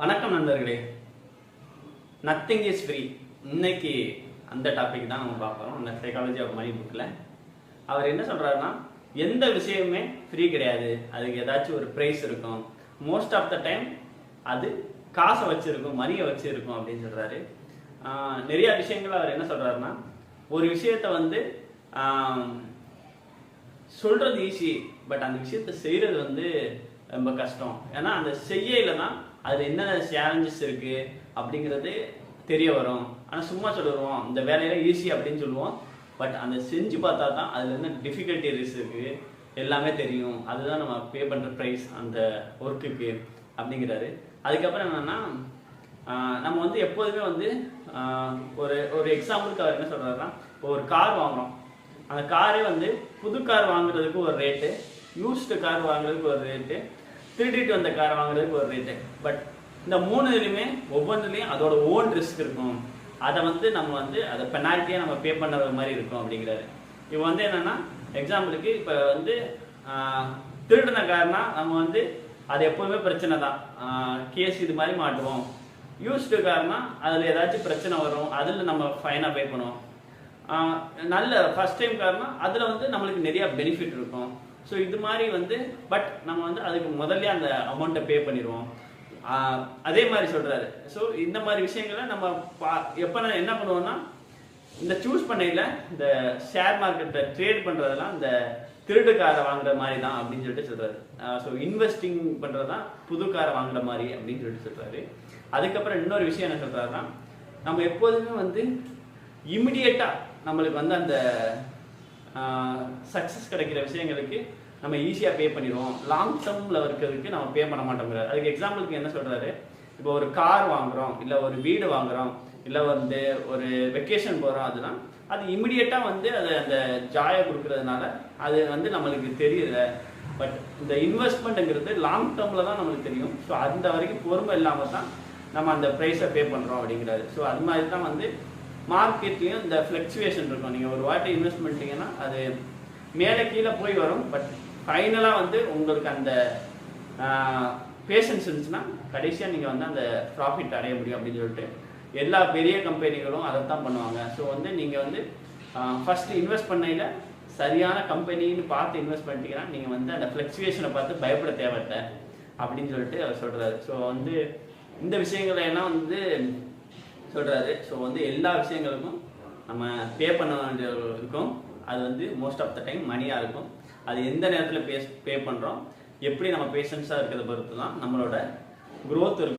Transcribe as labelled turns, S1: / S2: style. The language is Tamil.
S1: வணக்கம் நண்பர்களே. Nothing is free. இன்னைக்கு அந்த டாபிக் தான் நம்ம பார்க்குறோம். இந்த சைக்காலஜி ஆஃப் மணி புக்கில் அவர் என்ன சொல்கிறாருன்னா, எந்த விஷயமே ஃப்ரீ கிடையாது, அதுக்கு ஏதாச்சும் ஒரு ப்ரைஸ் இருக்கும். மோஸ்ட் ஆஃப் த டைம் அது காசை வச்சுருக்கும், மணியை வச்சுருக்கும் அப்படின்னு சொல்கிறாரு. நிறையா விஷயங்கள் அவர் என்ன சொல்கிறாருன்னா, ஒரு விஷயத்தை சொல்கிறது ஈஸி, பட் அந்த விஷயத்தை செய்கிறது ரொம்ப கஷ்டம். ஏன்னா அந்த செய்யல தான் அது என்னென்ன சேலஞ்சஸ் இருக்கு அப்படிங்கிறது தெரிய வரும். ஆனால் சும்மா சொல்லுவோம் இந்த வேலையில ஈஸி அப்படின்னு சொல்லுவோம், பட் அந்த செஞ்சு பார்த்தா தான் அதுல என்ன டிஃபிகல்ட்டிஸ் இருக்கு எல்லாமே தெரியும். அதுதான் நம்ம பே பண்ற ப்ரைஸ் அந்த ஒர்க்குக்கு அப்படிங்கிறாரு. அதுக்கப்புறம் என்னன்னா, நம்ம எப்போதுமே ஒரு ஒரு எக்ஸாம்பிளுக்கு அவர் என்ன சொல்றாருன்னா, இப்போ ஒரு கார் வாங்குறோம். அந்த காரே புது கார் வாங்குறதுக்கு ஒரு ரேட்டு, யூஸ்டு கார் வாங்குறதுக்கு ஒரு ரேட்டு, திருடிட்டு வந்த கார் வாங்குறதுக்கு ஒரு ரேட்டு. பட் இந்த மூணுலையுமே ஒவ்வொன்றுலையும் அதோட ஓன் ரிஸ்க் இருக்கும். அதை நம்ம அதை பெனால்ட்டியாக நம்ம பே பண்ணுற மாதிரி இருக்கும் அப்படிங்கிறாரு. இப்போ என்னன்னா, எக்ஸாம்பிளுக்கு இப்போ திருடின கார்னா நம்ம அது எப்போதுமே பிரச்சனை தான், கேஸ் இது மாதிரி மாட்டுவோம். யூஸ்டு கார்னா அதில் ஏதாச்சும் பிரச்சனை வரும், அதில் நம்ம ஃபைனாக பே பண்ணுவோம். நல்ல ஃபர்ஸ்ட் டைம் கார்னா அதில் நம்மளுக்கு நிறைய பெனிஃபிட் இருக்கும். ஸோ இது மாதிரி பட் நம்ம அதுக்கு முதல்ல அந்த அமௌண்ட்டை பே பண்ணிடுவோம். அதே மாதிரி சொல்கிறாரு. ஸோ இந்த மாதிரி விஷயங்களை நம்ம எப்போ என்ன பண்ணுவோம்னா, இந்த சூஸ் பண்ணையில் இந்த ஷேர் மார்க்கெட்டை ட்ரேட் பண்ணுறதெல்லாம் இந்த திருடு காரை வாங்குற மாதிரி தான் அப்படின்னு சொல்லிட்டு சொல்கிறாரு. ஸோ இன்வெஸ்டிங் பண்ணுறது தான் புது காரை வாங்குற மாதிரி அப்படின்னு சொல்லிட்டு சொல்கிறாரு. அதுக்கப்புறம் இன்னொரு விஷயம் என்ன சொல்கிறாருன்னா, நம்ம எப்போதுமே இமிடியேட்டாக நம்மளுக்கு அந்த சக்ஸஸ் கிடைக்கிற விஷயங்களுக்கு நம்ம ஈஸியாக பே பண்ணிடுவோம். லாங் டேர்மில் இருக்கிறதுக்கு நம்ம பே பண்ண மாட்டோங்கிறாரு. அதுக்கு எக்ஸாம்பிளுக்கு என்ன சொல்கிறாரு, இப்போ ஒரு கார் வாங்குகிறோம், இல்லை ஒரு வீடு வாங்குகிறோம், இல்லை ஒரு வெக்கேஷன் போகிறோம், அதெல்லாம் அது இமிடியேட்டாக அது அந்த ஜாயை கொடுக்கறதுனால அது நம்மளுக்கு தெரியல. பட் இந்த இன்வெஸ்ட்மெண்ட்டுங்கிறது லாங் டேர்மில் தான் நம்மளுக்கு தெரியும். ஸோ அந்த வரைக்கும் பொறுமை இல்லாமல் தான் நம்ம அந்த ப்ரைஸை பே பண்ணுறோம் அப்படிங்கிறாரு. ஸோ அது மாதிரி தான் மார்க்கெட்லேயும் இந்த ஃப்ளக்சுவேஷன் இருக்கும். நீங்கள் ஒரு வாட்டி இன்வெஸ்ட் பண்ணிட்டீங்கன்னா அது மேலே கீழே போய் வரும். பட் ஃபைனலாக உங்களுக்கு அந்த பேஷன்ஸ் இருந்துச்சுன்னா கடைசியாக நீங்கள் அந்த ப்ராஃபிட் அடைய முடியும் அப்படின்னு சொல்லிட்டு எல்லா பெரிய கம்பெனிகளும் அதை தான் பண்ணுவாங்க. ஸோ நீங்கள் ஃபஸ்ட்டு இன்வெஸ்ட் பண்ணையில் சரியான கம்பெனின்னு பார்த்து இன்வெஸ்ட் பண்ணிட்டீங்கன்னா நீங்கள் அந்த ஃப்ளக்சுவேஷனை பார்த்து பயப்பட தேவையில்லை அப்படின்னு சொல்லிட்டு அவர் சொல்கிறாரு. ஸோ இந்த விஷயங்களை எல்லாம் சொல்கிறாரு. ஸோ எல்லா விஷயங்களுக்கும் நம்ம பே பண்ண வேண்டிய இருக்கும். அது மோஸ்ட் ஆஃப் த டைம் மணியாக இருக்கும். அது எந்த நேரத்தில் பே பண்ணுறோம், எப்படி நம்ம பேஷன்ஸாக இருக்கிறத பொறுத்து தான் நம்மளோட க்ரோத் இருக்கும்.